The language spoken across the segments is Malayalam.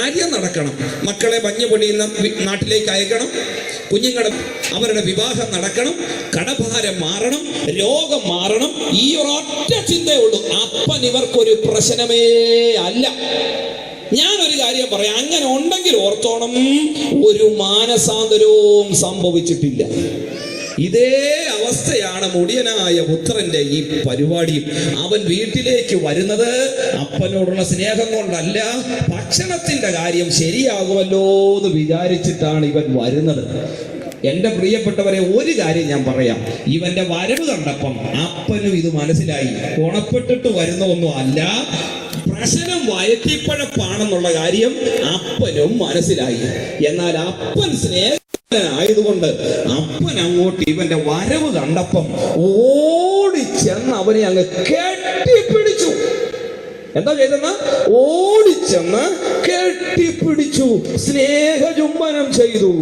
കാര്യം നടക്കണം. മക്കളെ മഞ്ഞ് പൊടിയുന്ന നാട്ടിലേക്ക് അയക്കണം, കുഞ്ഞുങ്ങളുടെ അവരുടെ വിവാഹം നടക്കണം, കടഭാരം മാറണം, രോഗം മാറണം. ഈ ഒരൊറ്റ ചിന്തയേ ഉള്ളൂ. അപ്പൻ ഇവർക്കൊരു പ്രശ്നമേ അല്ല. ഞാനൊരു കാര്യം പറയാം, അങ്ങനെ ഉണ്ടെങ്കിൽ ഓർത്തോണം, ഒരു മാനസാന്തരവും സംഭവിച്ചിട്ടില്ല. ഇതേ അവസ്ഥയാണ് മുടിയനായ പുത്രന്റെ ഈ പരിപാടിയും. അവൻ വീട്ടിലേക്ക് വരുന്നത് അപ്പനോടുള്ള സ്നേഹം കൊണ്ടല്ല, ഭക്ഷണത്തിന്റെ കാര്യം ശരിയാകുമല്ലോ എന്ന് വിചാരിച്ചിട്ടാണ് ഇവൻ വരുന്നത്. എന്റെ പ്രിയപ്പെട്ടവരെ, ഒരു കാര്യം ഞാൻ പറയാം, ഇവന്റെ വരവ് കണ്ടപ്പം അപ്പനും ഇത് മനസ്സിലായി. ഗുണപ്പെട്ടിട്ട് വരുന്നൊന്നും അല്ല, പ്രശ്നം വയറ്റിപ്പഴപ്പാണെന്നുള്ള കാര്യം അപ്പനും മനസ്സിലായി. എന്നാൽ അപ്പൻ ആയതുകൊണ്ട് അപ്പൻ അങ്ങോട്ട് ഇവന്റെ വരവ് കണ്ടപ്പം ഓടിച്ചെന്ന് അവനെ അങ്ങ് കെട്ടിപ്പിടിച്ചു. എന്താ ചെയ്തെന്ന്? ഓടിച്ചെന്ന് കെട്ടിപ്പിടിച്ചു, സ്നേഹചുംബനം ചെയ്തു,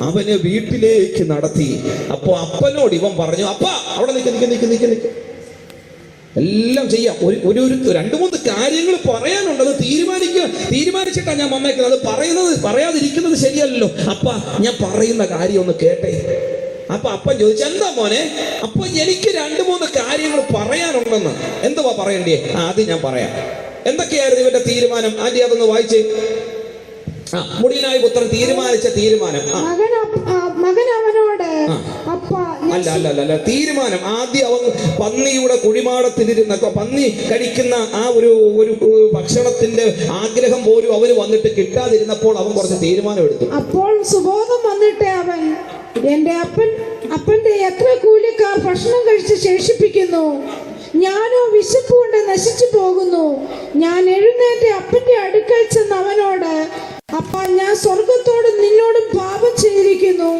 അവന് വീട്ടിലേക്ക് നടത്തി. അപ്പൊ അപ്പനോട് ഇവൻ പറഞ്ഞു, അപ്പ അവിടെ നിക്ക് എല്ലാം ചെയ്യാം. ഒരു രണ്ടു മൂന്ന് കാര്യങ്ങൾ പറയാനുണ്ട്, അത് തീരുമാനിച്ചിട്ടാണ് ഞാൻ വന്നേക്കുന്നത്. അത് പറയാതിരിക്കുന്നത് ശരിയല്ലല്ലോ. അപ്പ ഞാൻ പറയുന്ന കാര്യം ഒന്ന് കേട്ടെ. അപ്പൊ അപ്പൻ ചോദിച്ചു, എന്താ മോനെ? അപ്പൊ എനിക്ക് രണ്ടു മൂന്ന് കാര്യങ്ങൾ പറയാനുണ്ടെന്ന്. എന്തുവാ പറയണ്ടേ? ആദ്യം ഞാൻ പറയാം. എന്തൊക്കെയായിരുന്നു ഇവന്റെ തീരുമാനം? ആദ്യം അതൊന്ന് വായിച്ചേ. മുടിയനായ പുത്രൻ തീരുമാനിച്ച തീരുമാനം. മകൻ അവനോട് അല്ല തീരുമാനം. ആദ്യം അവൻ പന്നിയുടെ കുഴിമാടത്തിലിരുന്ന പന്നി കഴിക്കുന്ന ആ ഒരു ഭക്ഷണത്തിന്റെ ആഗ്രഹം പോലും അവന് വന്നിട്ട് കിട്ടാതിരുന്നപ്പോൾ അവൻ കുറച്ച് തീരുമാനം എടുത്തു. അപ്പോൾ സുബോധം വന്നിട്ട് അവൻ, എന്റെ അപ്പന്റെ എത്ര കൂലിക്കാർ ഭക്ഷണം കഴിച്ച് ശേഷിപ്പിക്കുന്നു, ഞാനോ വിശപ്പ് കൊണ്ട് നശിച്ചു പോകുന്നു. ഞാൻ എഴുന്നേറ്റ് അപ്പന്റെ അടുക്കൽ ചെന്ന് അവനോട്, അപ്പ ഞാൻ സ്വർഗത്തോടും നിന്നോടും പാപം ചെയ്തിരിക്കുന്നു,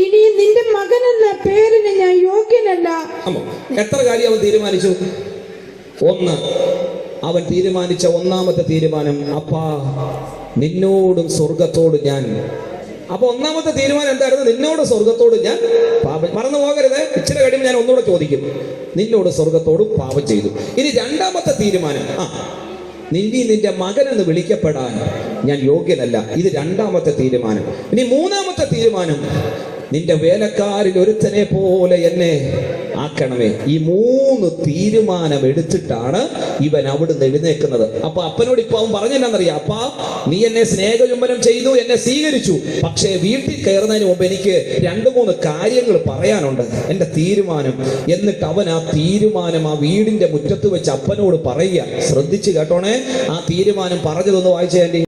ഇനി നിന്റെ മകൻ എന്ന പേരിന് ഞാൻ യോഗ്യനല്ല. എത്ര കാര്യം അവൻ തീരുമാനിച്ചു? ഒന്ന്, അവൻ തീരുമാനിച്ച ഒന്നാമത്തെ തീരുമാനം, അപ്പാ നിന്നോടും സ്വർഗത്തോടും ഞാൻ. അപ്പൊ ഒന്നാമത്തെ തീരുമാനം എന്തായിരുന്നു? നിന്നോട് സ്വർഗത്തോട് ഞാൻ പാപം. മറന്നു പോകരുത്, ഇച്ചിരി കഴിയുമ്പോൾ ഞാൻ ഒന്നുകൂടെ ചോദിക്കും. നിന്നോട് സ്വർഗത്തോടും പാപം ചെയ്തു. ഇനി രണ്ടാമത്തെ തീരുമാനം, നിന്റെ മകനെന്ന് വിളിക്കപ്പെടാൻ ഞാൻ യോഗ്യനല്ല. ഇത് രണ്ടാമത്തെ തീരുമാനം. ഇനി മൂന്നാമത്തെ തീരുമാനം, നിന്റെ വേലക്കാരിൽ ഒരുത്തനെ പോലെ എന്നെ ആക്കണമേ. ഈ മൂന്ന് തീരുമാനം എടുത്തിട്ടാണ് ഇവൻ അവിടുന്ന് എഴുന്നേക്കുന്നത്. അപ്പൊ അപ്പനോട് ഇപ്പൊ അവൻ പറഞ്ഞെന്നറിയാം, അപ്പാ നീ എന്നെ സ്നേഹചുംബനം ചെയ്തു, എന്നെ സ്വീകരിച്ചു, പക്ഷേ വീട്ടിൽ കയറുന്നതിന് മുമ്പ് എനിക്ക് രണ്ടു മൂന്ന് കാര്യങ്ങൾ പറയാനുണ്ട്, എന്റെ തീരുമാനം. എന്നിട്ട് അവൻ ആ തീരുമാനം ആ വീടിന്റെ മുറ്റത്ത് വെച്ച് അപ്പനോട് പറയുക. ശ്രദ്ധിച്ച് കേട്ടോണേ, ആ തീരുമാനം പറഞ്ഞതൊന്ന് വായിച്ചേ.